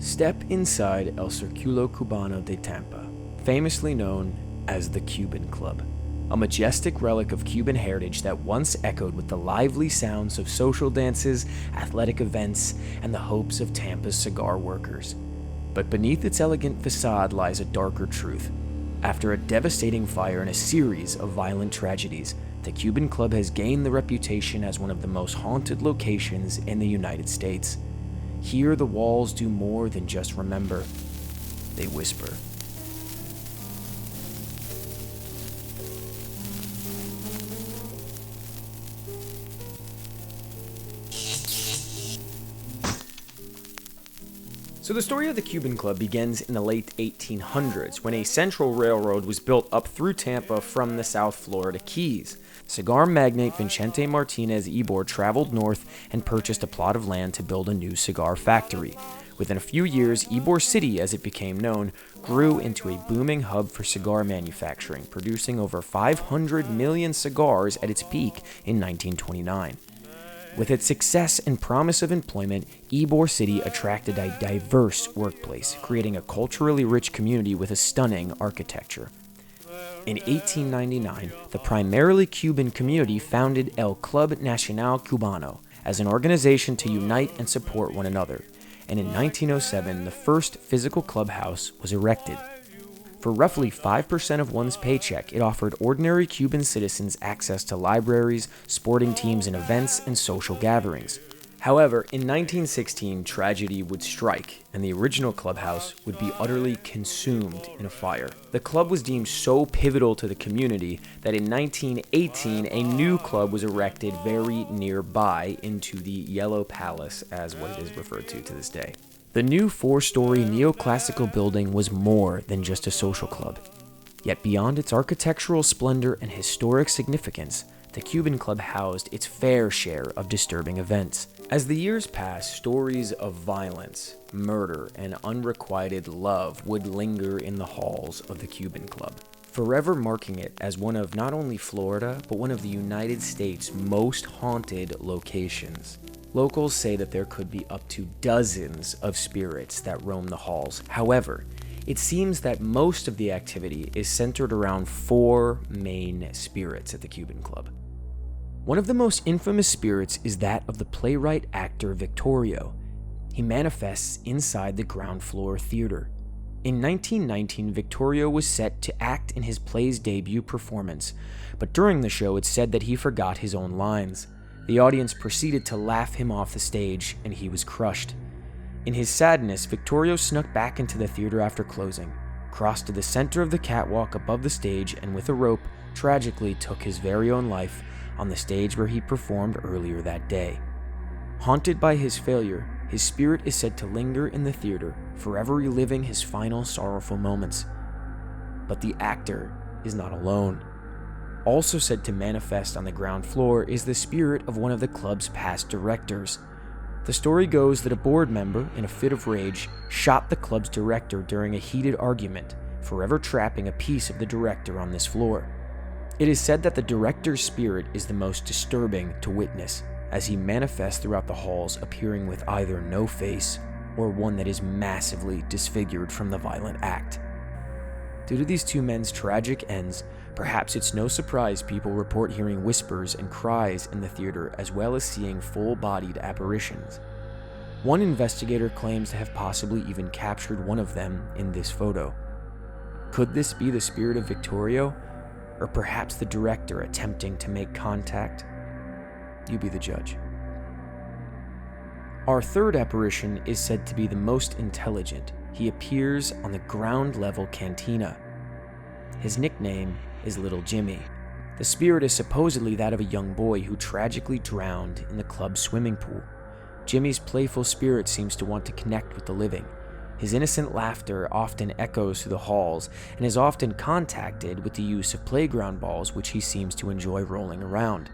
Step inside El Circulo Cubano de Tampa, famously known as the Cuban Club, a majestic relic of Cuban heritage that once echoed with the lively sounds of social dances, athletic events, and the hopes of Tampa's cigar workers. But beneath its elegant facade lies a darker truth. After a devastating fire and a series of violent tragedies, the Cuban Club has gained the reputation as one of the most haunted locations in the United States. Here, the walls do more than just remember. They whisper. So the story of the Cuban Club begins in the late 1800s when a central railroad was built up through Tampa from the South Florida Keys. Cigar magnate Vicente Martinez Ybor traveled north and purchased a plot of land to build a new cigar factory. Within a few years, Ybor City, as it became known, grew into a booming hub for cigar manufacturing, producing over 500 million cigars at its peak in 1929. With its success and promise of employment, Ybor City attracted a diverse workplace, creating a culturally rich community with a stunning architecture. In 1899, the primarily Cuban community founded El Club Nacional Cubano as an organization to unite and support one another, and in 1907, the first physical clubhouse was erected. For roughly 5% of one's paycheck, it offered ordinary Cuban citizens access to libraries, sporting teams and events, and social gatherings. However, in 1916, tragedy would strike, and the original clubhouse would be utterly consumed in a fire. The club was deemed so pivotal to the community that in 1918, a new club was erected very nearby into the Yellow Palace, as what it is referred to this day. The new 4-story neoclassical building was more than just a social club. Yet beyond its architectural splendor and historic significance, the Cuban Club housed its fair share of disturbing events. As the years passed, stories of violence, murder, and unrequited love would linger in the halls of the Cuban Club, forever marking it as one of not only Florida, but one of the United States' most haunted locations. Locals say that there could be up to dozens of spirits that roam the halls. However, it seems that most of the activity is centered around 4 main spirits at the Cuban Club. One of the most infamous spirits is that of the playwright-actor Victorio. He manifests inside the ground floor theater. In 1919, Victorio was set to act in his play's debut performance, but during the show it's said that he forgot his own lines. The audience proceeded to laugh him off the stage, and he was crushed. In his sadness, Victorio snuck back into the theater after closing, crossed to the center of the catwalk above the stage, and with a rope, tragically took his very own life on the stage where he performed earlier that day. Haunted by his failure, his spirit is said to linger in the theater, forever reliving his final sorrowful moments. But the actor is not alone. Also said to manifest on the ground floor is the spirit of one of the club's past directors. The story goes that a board member, in a fit of rage, shot the club's director during a heated argument, forever trapping a piece of the director on this floor. It is said that the director's spirit is the most disturbing to witness, as he manifests throughout the halls, appearing with either no face or one that is massively disfigured from the violent act. Due to these 2 men's tragic ends, perhaps it's no surprise people report hearing whispers and cries in the theater, as well as seeing full-bodied apparitions. One investigator claims to have possibly even captured one of them in this photo. Could this be the spirit of Victorio? Or perhaps the director attempting to make contact? You be the judge. Our third apparition is said to be the most intelligent. He appears on the ground-level cantina. His nickname is Little Jimmy. The spirit is supposedly that of a young boy who tragically drowned in the club's swimming pool. Jimmy's playful spirit seems to want to connect with the living. His innocent laughter often echoes through the halls and is often contacted with the use of playground balls, which he seems to enjoy rolling around.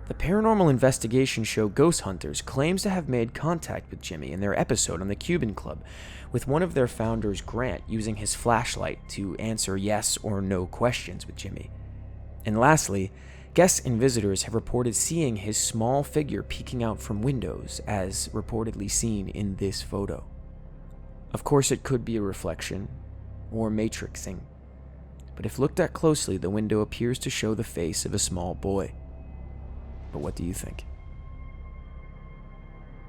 The paranormal investigation show Ghost Hunters claims to have made contact with Jimmy in their episode on the Cuban Club, with one of their founders, Grant, using his flashlight to answer yes or no questions with Jimmy. And lastly, guests and visitors have reported seeing his small figure peeking out from windows, as reportedly seen in this photo. Of course, it could be a reflection or matrixing, but if looked at closely, the window appears to show the face of a small boy. But what do you think?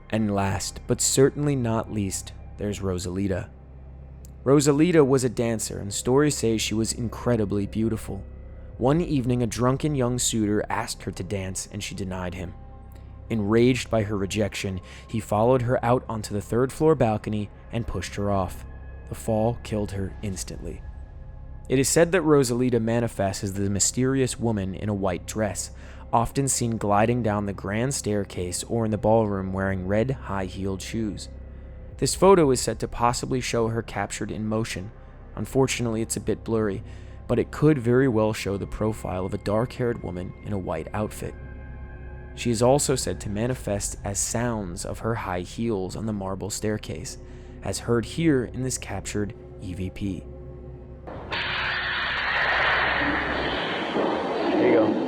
And last, but certainly not least, there's Rosalita. Rosalita was a dancer, and stories say she was incredibly beautiful. One evening, a drunken young suitor asked her to dance, and she denied him. Enraged by her rejection, he followed her out onto the third-floor balcony and pushed her off. The fall killed her instantly. It is said that Rosalita manifests as the mysterious woman in a white dress, often seen gliding down the grand staircase or in the ballroom wearing red, high-heeled shoes. This photo is said to possibly show her captured in motion. Unfortunately, it's a bit blurry, but it could very well show the profile of a dark-haired woman in a white outfit. She is also said to manifest as sounds of her high heels on the marble staircase, as heard here in this captured EVP. There you go.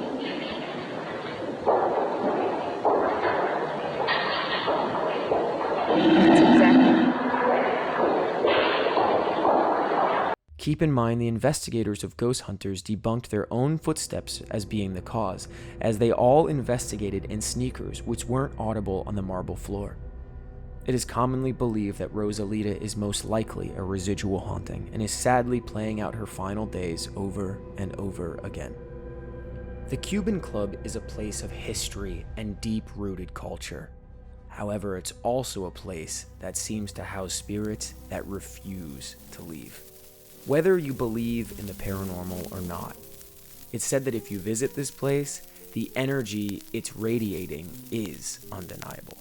Keep in mind, the investigators of Ghost Hunters debunked their own footsteps as being the cause, as they all investigated in sneakers which weren't audible on the marble floor. It is commonly believed that Rosalita is most likely a residual haunting and is sadly playing out her final days over and over again. The Cuban Club is a place of history and deep-rooted culture. However, it's also a place that seems to house spirits that refuse to leave. Whether you believe in the paranormal or not, it's said that if you visit this place, the energy it's radiating is undeniable.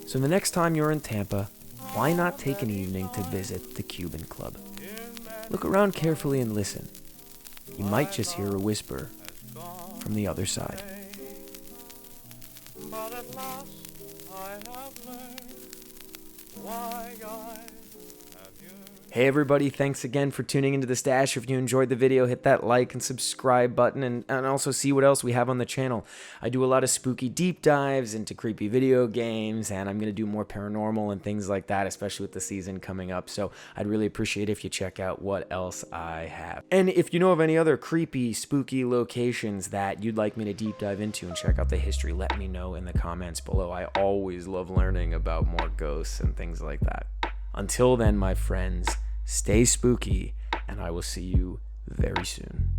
So the next time you're in Tampa, why not take an evening to visit the Cuban Club? Look around carefully and listen. You might just hear a whisper from the other side. But at last I have learned why I have you. Hey everybody, thanks again for tuning into the Stash. If you enjoyed the video, hit that like and subscribe button and also see what else we have on the channel. I do a lot of spooky deep dives into creepy video games, and I'm going to do more paranormal and things like that, especially with the season coming up. So I'd really appreciate if you check out what else I have. And if you know of any other creepy, spooky locations that you'd like me to deep dive into and check out the history, let me know in the comments below. I always love learning about more ghosts and things like that. Until then, my friends, stay spooky, and I will see you very soon.